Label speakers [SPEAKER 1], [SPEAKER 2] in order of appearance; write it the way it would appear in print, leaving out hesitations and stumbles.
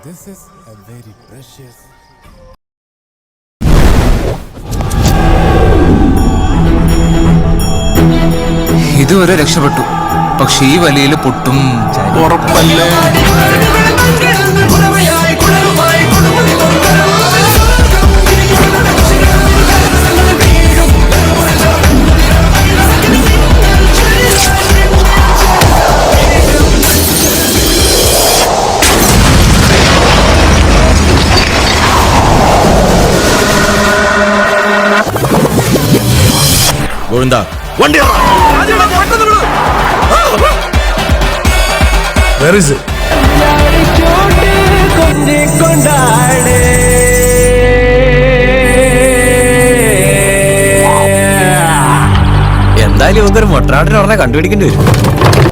[SPEAKER 1] This is a very precious.
[SPEAKER 2] ഇതുവരെ രക്ഷപ്പെട്ടു. പക്ഷെ ഈ വലയിൽ പൊട്ടും
[SPEAKER 1] ഉറപ്പല്ലേ?
[SPEAKER 3] ഗോവിന്ദ വണ്ടി
[SPEAKER 1] Where is it?
[SPEAKER 4] എന്തായാലും ഇവർക്ക് മൊട്ടനാട്ടിന് ഉടനെ കണ്ടുപിടിക്കേണ്ടി വരും.